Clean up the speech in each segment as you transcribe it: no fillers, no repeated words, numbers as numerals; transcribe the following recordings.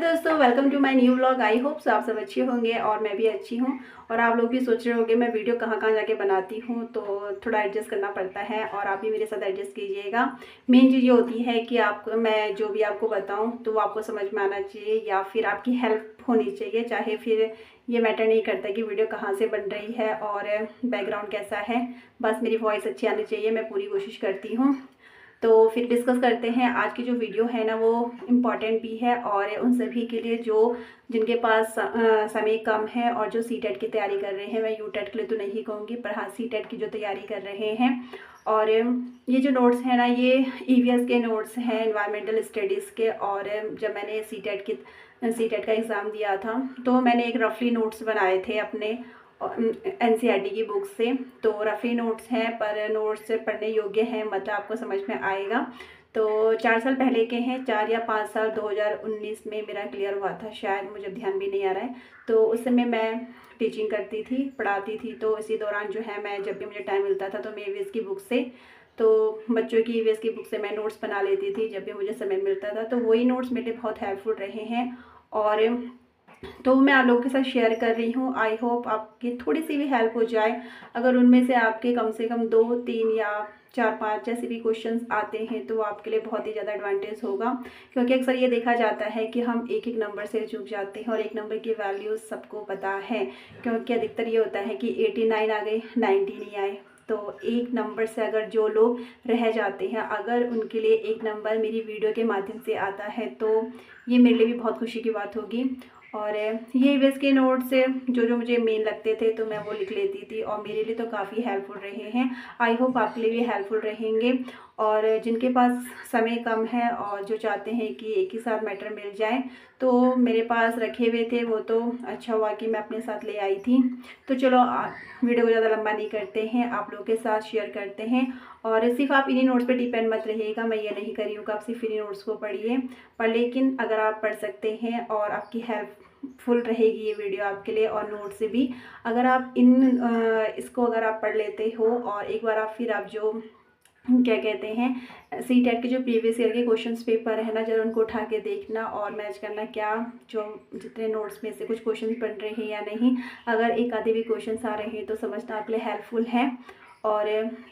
दोस्तों, welcome to my new vlog. I hope आप सब अच्छे होंगे और मैं भी अच्छी हूँ। और आप लोग भी सोच रहे होंगे मैं वीडियो कहाँ कहाँ जाके बनाती हूँ, तो थोड़ा एडजस्ट करना पड़ता है और आप भी मेरे साथ एडजस्ट कीजिएगा। मेन चीज़ ये होती है कि आप मैं जो भी आपको बताऊँ तो वो आपको समझ में आना चाहिए या फिर आपकी हेल्प होनी चाहिए। चाहे फिर ये मैटर नहीं करता कि वीडियो कहाँ से बन रही है और बैकग्राउंड कैसा है, बस मेरी वॉइस अच्छी आनी चाहिए। मैं पूरी कोशिश करती हूँ। तो फिर डिस्कस करते हैं। आज की जो वीडियो है ना वो इम्पॉर्टेंट भी है और उन सभी के लिए जो जिनके पास समय कम है और जो सी टेट की तैयारी कर रहे हैं। मैं यू टेट के लिए तो नहीं कहूँगी, पर हाँ सी टेट की जो तैयारी कर रहे हैं। और ये जो नोट्स हैं ना, ये ईवीएस के नोट्स हैं, एनवायरमेंटल स्टडीज़ के। और जब मैंने सी टेट का एग्ज़ाम दिया था तो मैंने एक रफली नोट्स बनाए थे अपने एनसीईआरटी की बुक से। तो रफ़ी नोट्स हैं पर नोट्स पढ़ने योग्य हैं, मतलब आपको समझ में आएगा। तो 4 साल पहले के हैं, 4 या 5 साल, 2019 में मेरा क्लियर हुआ था शायद, मुझे ध्यान भी नहीं आ रहा है। तो उस समय मैं टीचिंग करती थी, पढ़ाती थी। तो इसी दौरान जो है मैं जब भी मुझे टाइम मिलता था तो मैं ईवीएस की बुक से, तो बच्चों की ईवीएस की बुक से मैं नोट्स बना लेती थी जब भी मुझे समय मिलता था। तो वही नोट्स मेरे लिए बहुत हेल्पफुल रहे हैं और तो मैं आप लोगों के साथ शेयर कर रही हूँ। आई होप आपकी थोड़ी सी भी हेल्प हो जाए। अगर उनमें से आपके कम से कम 2, 3 या 4, 5 जैसे भी क्वेश्चंस आते हैं तो आपके लिए बहुत ही ज़्यादा एडवांटेज होगा। क्योंकि अक्सर ये देखा जाता है कि हम एक एक नंबर से चूक जाते हैं और एक नंबर की वैल्यूज़ सबको पता है। क्योंकि अधिकतर ये होता है कि 89 आ गए, 90 नहीं आए। तो एक नंबर से अगर जो लोग रह जाते हैं, अगर उनके लिए एक नंबर मेरी वीडियो के माध्यम से आता है तो ये मेरे लिए भी बहुत खुशी की बात होगी। और ये ईवीएस के नोट्स जो जो मुझे मेन लगते थे तो मैं वो लिख लेती थी और मेरे लिए तो काफ़ी हेल्पफुल रहे हैं। आई होप आपके लिए भी हेल्पफुल रहेंगे। और जिनके पास समय कम है और जो चाहते हैं कि एक ही साथ मैटर मिल जाए, तो मेरे पास रखे हुए थे वो, तो अच्छा हुआ कि मैं अपने साथ ले आई थी। तो चलो वीडियो को ज़्यादा लंबा नहीं करते हैं, आप लोगों के साथ शेयर करते हैं। और सिर्फ आप इन्हीं नोट्स पे डिपेंड मत रहिएगा, मैं ये नहीं कर रही हूँ कि आप सिर्फ इन्हीं नोट्स को पढ़िए। पर लेकिन अगर आप पढ़ सकते हैं और आपकी हेल्प फुल रहेगी ये वीडियो आपके लिए, और नोट से भी अगर आप इसको अगर आप पढ़ लेते हो और एक बार आप फिर आप जो क्या कहते हैं सी टेट के जो प्रीवियस ईयर के क्वेश्चंस पेपर है ना, जरा उनको उठा के देखना और मैच करना क्या जो जितने नोट्स में से कुछ क्वेश्चन बन रहे हैं या नहीं। अगर एक आधे भी क्वेश्चंस आ रहे हैं तो समझना आपके लिए हेल्पफुल है। और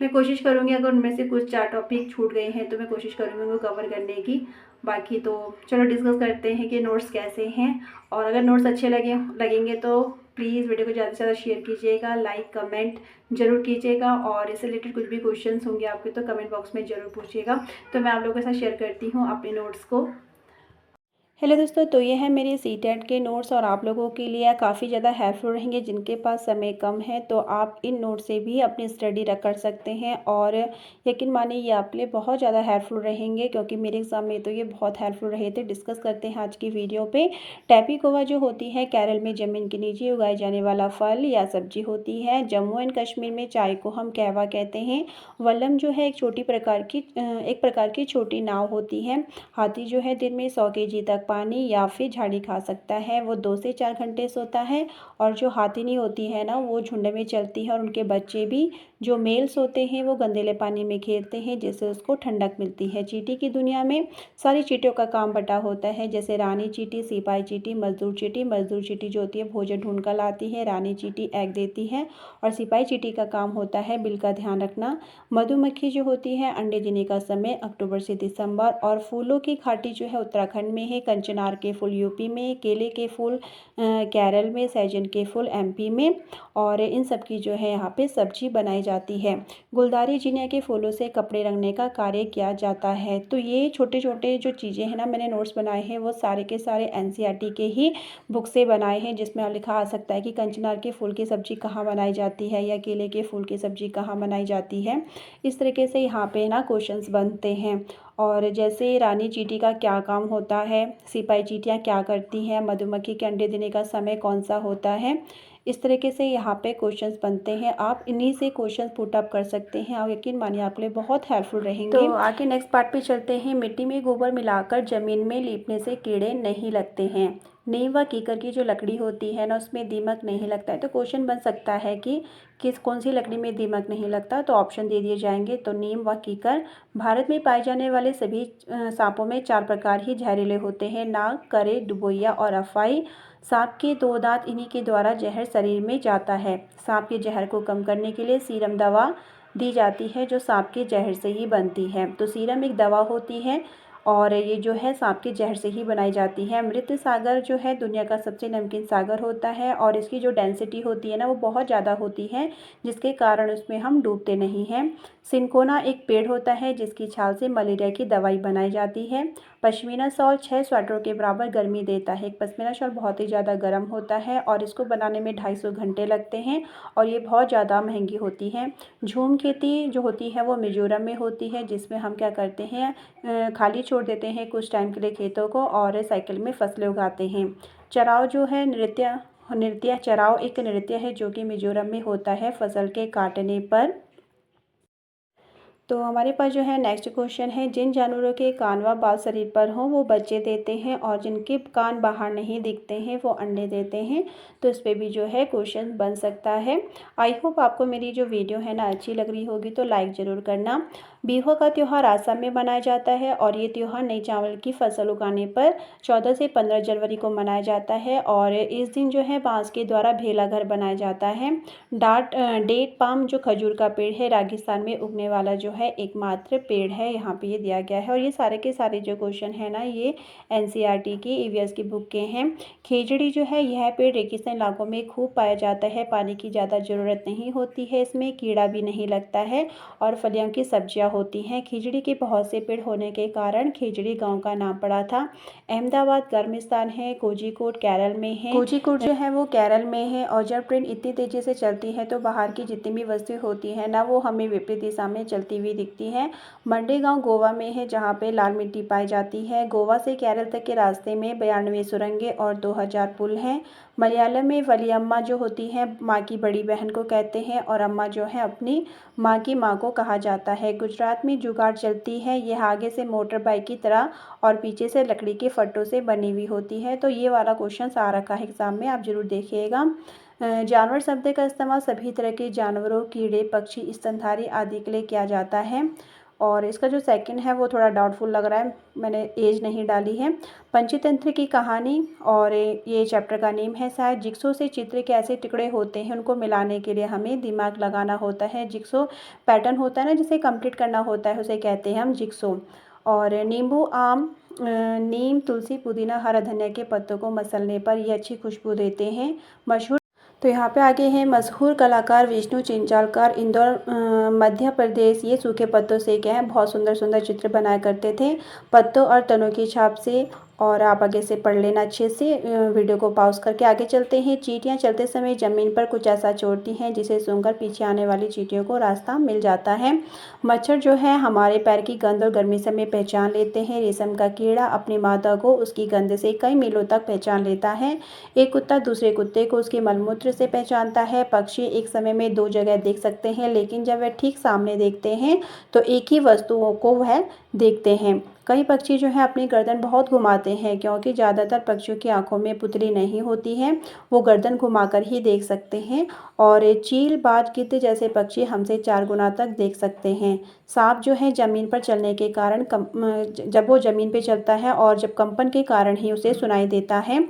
मैं कोशिश करूँगी अगर उनमें से कुछ 4 टॉपिक छूट गए हैं तो मैं कोशिश करूँगी उनको कवर करने की। बाकी तो चलो डिस्कस करते हैं कि नोट्स कैसे हैं। और अगर नोट्स अच्छे लगेंगे तो प्लीज़ वीडियो को ज़्यादा से ज़्यादा शेयर कीजिएगा, लाइक कमेंट ज़रूर कीजिएगा। और इससे रिलेटेड कुछ भी क्वेश्चंस होंगे आपके तो कमेंट बॉक्स में ज़रूर पूछिएगा। तो मैं आप लोगों के साथ शेयर करती हूँ अपने नोट्स को। हेलो दोस्तों, तो ये है मेरे सी टेट के नोट्स और आप लोगों के लिए काफ़ी ज़्यादा हेल्पफुल रहेंगे। जिनके पास समय कम है तो आप इन नोट से भी अपनी स्टडी कर सकते हैं और यकीन मानिए ये आपके लिए बहुत ज़्यादा हेल्पफुल रहेंगे, क्योंकि मेरे एग्ज़ाम में तो ये बहुत हेल्पफुल रहे थे। डिस्कस करते हैं आज की वीडियो पे। टैपीकोवा जो होती है केरल में ज़मीन के नीचे उगाए जाने वाला फल या सब्जी होती है। जम्मू एंड कश्मीर में चाय को हम कहवा कहते हैं। वल्लम जो है एक प्रकार की छोटी नाव होती है। हाथी जो है दिन में 100 केजी तक पानी या फिर झाड़ी खा सकता है। वो 2 से 4 घंटे सोता है। और जो हाथिनी होती है ना, वो झुंड में चलती है और उनके बच्चे भी जो मेल्स होते हैं वो गंदेले पानी में खेलते हैं, जिससे उसको ठंडक मिलती है। चींटी की दुनिया में सारी चींटियों का काम बटा होता है, जैसे रानी चींटी, सिपाही चींटी, मजदूर चींटी। मजदूर चींटी जो होती है भोजन ढूंढ कर लाती है, रानी चींटी एग देती है और सिपाही चींटी का काम होता है बिल का ध्यान रखना। मधुमक्खी जो होती है अंडे देने का समय अक्टूबर से दिसंबर। और फूलों की घाटी जो है उत्तराखंड में है, कंचनार के फूल यूपी में, केले के फूल केरल में, सहजन के फूल एमपी में। और इन सब की जो है यहाँ पे सब्जी बनाई जाती है। गुलदारी जिनिया के फूलों से कपड़े रंगने का कार्य किया जाता है। तो ये छोटे छोटे जो चीज़ें हैं ना, मैंने नोट्स बनाए हैं वो सारे के सारे एनसीईआरटी के ही बुक से बनाए हैं, जिसमें लिखा आ सकता है कि कंचनार के फूल की सब्जी कहाँ बनाई जाती है या केले के फूल की सब्जी कहाँ बनाई जाती है। इस तरीके से यहाँ पे ना क्वेश्चंस बनते हैं। और जैसे रानी चींटी का क्या काम होता है, सिपाही चींटियाँ क्या करती हैं, मधुमक्खी के अंडे देने का समय कौन सा होता है, इस तरीके से यहाँ पे क्वेश्चंस बनते हैं। आप इन्हीं से क्वेश्चंस पुट अप कर सकते हैं और यकीन मानिए आपके लिए बहुत हेल्पफुल रहेंगे। तो आगे नेक्स्ट पार्ट पे चलते हैं। मिट्टी में गोबर मिलाकर ज़मीन में लीपने से कीड़े नहीं लगते हैं। नीम व कीकर की जो लकड़ी होती है ना, उसमें दीमक नहीं लगता है। तो क्वेश्चन बन सकता है कि कौन सी लकड़ी में दीमक नहीं लगता, तो ऑप्शन दे दिए जाएंगे। तो नीम व कीकर। भारत में पाए जाने वाले सभी सांपों में 4 प्रकार ही जहरीले होते हैं: नाग, करे, डुबोइया और अफाई। सांप के 2 दांत, इन्हीं के द्वारा जहर शरीर में जाता है। सांप के जहर को कम करने के लिए सीरम दवा दी जाती है, जो सांप के जहर से ही बनती है। तो सीरम एक दवा होती है और ये जो है सांप के जहर से ही बनाई जाती है। मृत सागर जो है दुनिया का सबसे नमकीन सागर होता है और इसकी जो डेंसिटी होती है ना, वो बहुत ज़्यादा होती है, जिसके कारण उसमें हम डूबते नहीं हैं। सिनकोना एक पेड़ होता है जिसकी छाल से मलेरिया की दवाई बनाई जाती है। पश्मीना शॉल 6 स्वेटरों के बराबर गर्मी देता है। एक पश्मीना शॉल बहुत ही ज़्यादा गर्म होता है और इसको बनाने में 250 घंटे लगते हैं और ये बहुत ज़्यादा महंगी होती है। झूम खेती जो होती है वो मिजोरम में होती है, जिसमें हम क्या करते हैं, खाली छोड़ देते हैं कुछ टाइम के लिए खेतों को और साइकिल में फसलें उगाते हैं। चराव जो है नृत्य नृत्य चराव एक नृत्य है जो कि मिजोरम में होता है फसल के काटने पर। तो हमारे पास जो है नेक्स्ट क्वेश्चन है, जिन जानवरों के कान व बाल शरीर पर हों वो बच्चे देते हैं और जिनके कान बाहर नहीं दिखते हैं वो अंडे देते हैं। तो इस पे भी जो है क्वेश्चन बन सकता है। आई होप आपको मेरी जो वीडियो है ना अच्छी लग रही होगी, तो लाइक ज़रूर करना। बिहू का त्यौहार आसाम में मनाया जाता है और ये त्यौहार नई चावल की फसल उगाने पर 14 से 15 जनवरी को मनाया जाता है और इस दिन जो है बांस के द्वारा भेला घर बनाया जाता है। डेट पाम जो खजूर का पेड़ है राजस्थान में उगने वाला जो है एकमात्र पेड़ है, यहाँ पे ये दिया गया है। और ये सारे के सारे जो क्वेश्चन है ना, ये एनसीईआरटी की ईवीएस की बुक के हैं। खेजड़ी जो है यह पेड़ रेगिस्तान इलाकों में खूब पाया जाता है, पानी की ज़्यादा ज़रूरत नहीं होती है, इसमें कीड़ा भी नहीं लगता है और फलियों की सब्जियां होती हैं। खिचड़ी के बहुत से पेड़ होने के कारण खिचड़ी गांव का नाम पड़ा था। अहमदाबाद गर्म स्थान है। कोझिकोड केरल में है। कोझिकोड जो है वो केरल में है और जब ट्रेन इतनी तेज़ी से चलती है तो बाहर की जितनी भी वस्तुएं होती है ना, वो हमें विपरीत दिशा में चलती हुई दिखती है। मंडी गाँव गोवा में है, जहाँ पे लाल मिट्टी पाई जाती है। गोवा से केरल तक के रास्ते में 92 सुरंगें और 2000 पुल हैं। मलयालम में वलियम्मा जो होती है माँ की बड़ी बहन को कहते हैं और अम्मा जो है अपनी माँ की माँ को कहा जाता है। गुजरात में जुगाड़ चलती है, यह आगे से मोटर बाइक की तरह और पीछे से लकड़ी के फट्टों से बनी हुई होती है। तो ये वाला क्वेश्चन आ रखा है एग्जाम में, आप जरूर देखिएगा। जानवर शब्द का इस्तेमाल सभी तरह के जानवरों, कीड़े, पक्षी, स्तनधारी आदि के लिए किया जाता है। और इसका जो सेकंड है वो थोड़ा डाउटफुल लग रहा है, मैंने एज नहीं डाली है। पंचतंत्र की कहानी और ये चैप्टर का नेम है शायद। जिक्सो से चित्र के ऐसे टुकड़े होते हैं, उनको मिलाने के लिए हमें दिमाग लगाना होता है। जिक्सो पैटर्न होता है ना, जिसे कंप्लीट करना होता है, उसे कहते हैं हम जिक्सो। और नींबू, आम, नीम, तुलसी, पुदीना, हरा धनिया के पत्तों को मसलने पर ये अच्छी खुशबू देते हैं। मशहूर तो यहाँ पे आगे हैं मशहूर कलाकार विष्णु चिंचालकर, इंदौर मध्य प्रदेश। ये सूखे पत्तों से क्या है बहुत सुंदर सुंदर चित्र बनाया करते थे, पत्तों और तनों की छाप से। और आप आगे से पढ़ लेना अच्छे से, वीडियो को पॉज करके आगे चलते हैं। चींटियाँ चलते समय ज़मीन पर कुछ ऐसा छोड़ती हैं जिसे सूंघकर पीछे आने वाली चींटियों को रास्ता मिल जाता है। मच्छर जो है हमारे पैर की गंध और गर्मी से में पहचान लेते हैं। रेशम का कीड़ा अपनी माता को उसकी गंध से कई मीलों तक पहचान लेता है। एक कुत्ता दूसरे कुत्ते को उसके मलमूत्र से पहचानता है। पक्षी एक समय में 2 जगह देख सकते हैं, लेकिन जब वह ठीक सामने देखते हैं तो एक ही वस्तुओं को वह देखते हैं। कई पक्षी जो है अपनी गर्दन बहुत घुमाते हैं, क्योंकि ज़्यादातर पक्षियों की आंखों में पुतली नहीं होती है, वो गर्दन घुमाकर ही देख सकते हैं। और चील, बाज, गिद्ध जैसे पक्षी हमसे 4 गुना तक देख सकते हैं। सांप जो है ज़मीन पर चलने के कारण जब वो ज़मीन पर चलता है और जब कंपन के कारण ही उसे सुनाई देता है।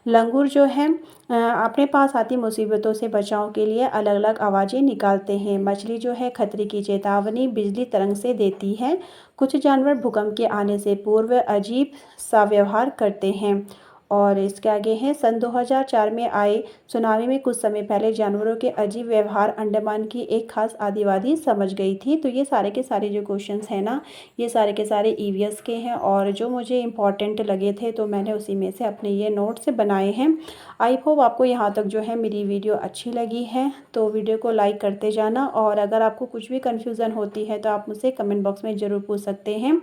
लंगूर जो है अपने पास आती मुसीबतों से बचाव के लिए अलग अलग आवाज़ें निकालते हैं। मछली जो है खतरे की चेतावनी बिजली तरंग से देती है। कुछ जानवर भूकंप के आने से पूर्व अजीब सा व्यवहार करते हैं। और इसके आगे हैं, सन 2004 में आए सुनामी में कुछ समय पहले जानवरों के अजीब व्यवहार अंडमान की एक खास आदिवासी समझ गई थी। तो ये सारे के सारे जो क्वेश्चंस हैं ना, ये सारे के सारे ईवीएस के हैं और जो मुझे इम्पॉर्टेंट लगे थे तो मैंने उसी में से अपने ये नोट्स बनाए हैं। आई होप आपको यहाँ तक जो है मेरी वीडियो अच्छी लगी है, तो वीडियो को लाइक करते जाना। और अगर आपको कुछ भी कन्फ्यूज़न होती है तो आप मुझसे कमेंट बॉक्स में ज़रूर पूछ सकते हैं।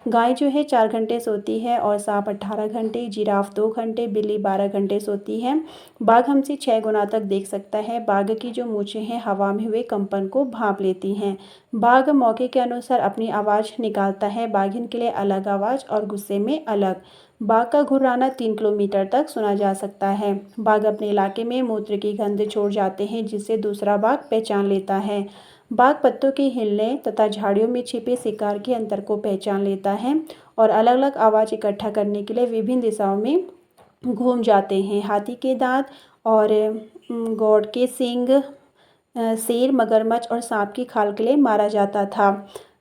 गाय जो है 4 घंटे सोती है और सांप 18 घंटे, जिराफ 2 घंटे, घंटे, बिल्ली 12 घंटे सोती है। बाघ हमसे 6 गुना तक देख सकता है। बाघ की जो मूंछें हैं हवा में हुए कंपन को भांप लेती हैं। बाघ मौके के अनुसार अपनी आवाज़ निकालता है। बाघिन के लिए अलग आवाज़ और गुस्से में अलग। बाघ का घुर्राना 3 किलोमीटर तक सुना जा सकता है। बाघ अपने इलाके में मूत्र की गंध छोड़ जाते हैं, जिसे दूसरा बाघ पहचान लेता है। बाघ पत्तों के हिलने तथा झाड़ियों में छिपे शिकार के अंतर को पहचान लेता है और अलग अलग आवाज़ इकट्ठा करने के लिए विभिन्न दिशाओं में घूम जाते हैं। हाथी के दांत और गौड़ के सींग शेर, मगरमच्छ और सांप की खाल के लिए मारा जाता था।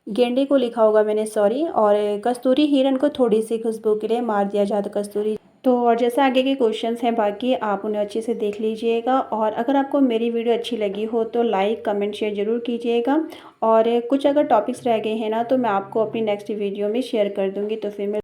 गेंडे को लिखा होगा मैंने, सॉरी। और कस्तूरी हिरण को थोड़ी सी खुशबू के लिए मार दिया जाता कस्तूरी। तो और जैसे आगे के क्वेश्चंस हैं बाकी आप उन्हें अच्छे से देख लीजिएगा। और अगर आपको मेरी वीडियो अच्छी लगी हो तो लाइक कमेंट शेयर ज़रूर कीजिएगा। और कुछ अगर टॉपिक्स रह गए हैं ना तो मैं आपको अपनी नेक्स्ट वीडियो में शेयर कर दूँगी। तो फिर मैं